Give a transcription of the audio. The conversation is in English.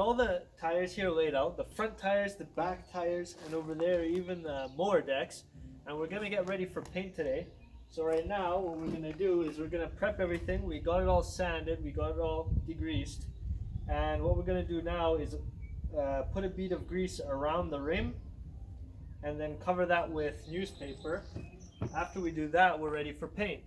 all the tires here laid out, the front tires, the back tires, and over there even the mower decks. And we're gonna get ready for paint today. So right now what we're gonna do is we're gonna prep everything. We got it all sanded, we got it all degreased. And what we're gonna do now is put a bead of grease around the rim and then cover that with newspaper. After we do that, we're ready for paint.